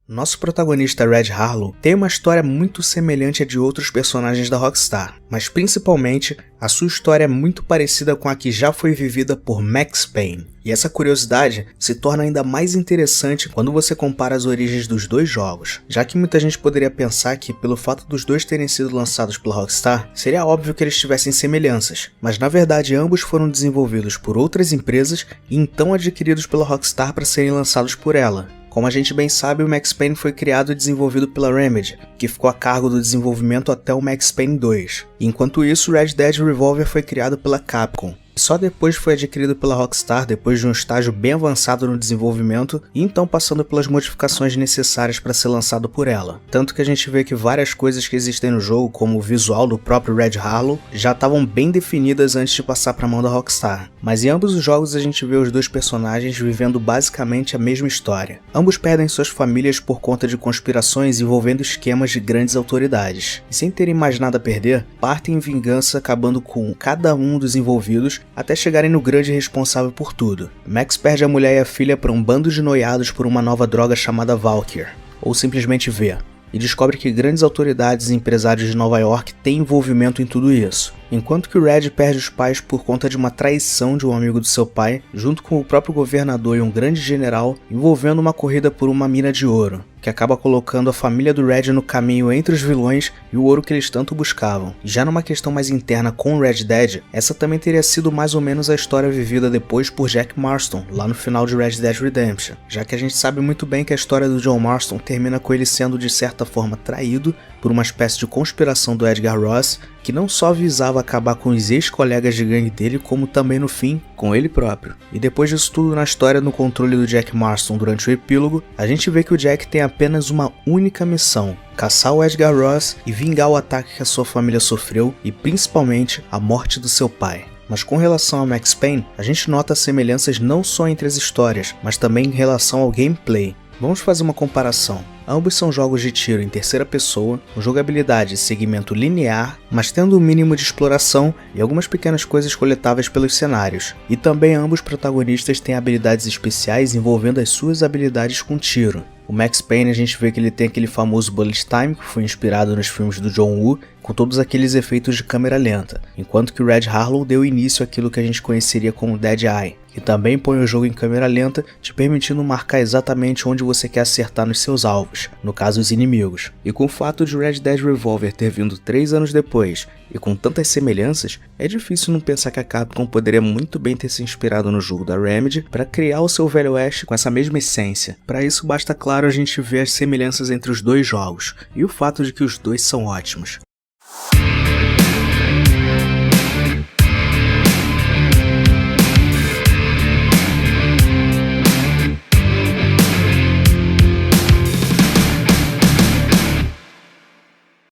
Nosso protagonista Red Harlow tem uma história muito semelhante à de outros personagens da Rockstar, mas principalmente a sua história é muito parecida com a que já foi vivida por Max Payne. E essa curiosidade se torna ainda mais interessante quando você compara as origens dos dois jogos, já que muita gente poderia pensar que, pelo fato dos dois terem sido lançados pela Rockstar, seria óbvio que eles tivessem semelhanças, mas na verdade ambos foram desenvolvidos por outras empresas e então adquiridos pela Rockstar para serem lançados por ela. Como a gente bem sabe, o Max Payne foi criado e desenvolvido pela Remedy, que ficou a cargo do desenvolvimento até o Max Payne 2. Enquanto isso, Red Dead Revolver foi criado pela Capcom. Só depois foi adquirido pela Rockstar depois de um estágio bem avançado no desenvolvimento e então passando pelas modificações necessárias para ser lançado por ela. Tanto que a gente vê que várias coisas que existem no jogo, como o visual do próprio Red Harlow, já estavam bem definidas antes de passar para a mão da Rockstar. Mas em ambos os jogos a gente vê os dois personagens vivendo basicamente a mesma história. Ambos perdem suas famílias por conta de conspirações envolvendo esquemas de grandes autoridades. E sem terem mais nada a perder, partem em vingança acabando com cada um dos envolvidos até chegarem no grande responsável por tudo. Max perde a mulher e a filha para um bando de noiados por uma nova droga chamada Valkyr, ou simplesmente V, e descobre que grandes autoridades e empresários de Nova York têm envolvimento em tudo isso. Enquanto que o Red perde os pais por conta de uma traição de um amigo do seu pai, junto com o próprio governador e um grande general, envolvendo uma corrida por uma mina de ouro, que acaba colocando a família do Red no caminho entre os vilões e o ouro que eles tanto buscavam. E já numa questão mais interna com o Red Dead, essa também teria sido mais ou menos a história vivida depois por Jack Marston, lá no final de Red Dead Redemption, já que a gente sabe muito bem que a história do John Marston termina com ele sendo de certa forma traído por uma espécie de conspiração do Edgar Ross, que não só visava acabar com os ex-colegas de gangue dele, como também no fim, com ele próprio. E depois disso tudo na história no controle do Jack Marston durante o epílogo, a gente vê que o Jack tem apenas uma única missão: caçar o Edgar Ross e vingar o ataque que a sua família sofreu e principalmente a morte do seu pai. Mas com relação a Max Payne, a gente nota semelhanças não só entre as histórias, mas também em relação ao gameplay. Vamos fazer uma comparação. Ambos são jogos de tiro em terceira pessoa, com jogabilidade e segmento linear, mas tendo um mínimo de exploração e algumas pequenas coisas coletáveis pelos cenários. E também ambos protagonistas têm habilidades especiais envolvendo as suas habilidades com tiro. O Max Payne a gente vê que ele tem aquele famoso bullet time, que foi inspirado nos filmes do John Woo, com todos aqueles efeitos de câmera lenta, enquanto que o Red Harlow deu início àquilo que a gente conheceria como Dead Eye, que também põe o jogo em câmera lenta, te permitindo marcar exatamente onde você quer acertar nos seus alvos, no caso os inimigos. E com o fato de Red Dead Revolver ter vindo 3 anos depois, e com tantas semelhanças, é difícil não pensar que a Capcom poderia muito bem ter se inspirado no jogo da Remedy para criar o seu Velho Oeste com essa mesma essência. Para isso basta, claro, a gente ver as semelhanças entre os dois jogos, e o fato de que os dois são ótimos.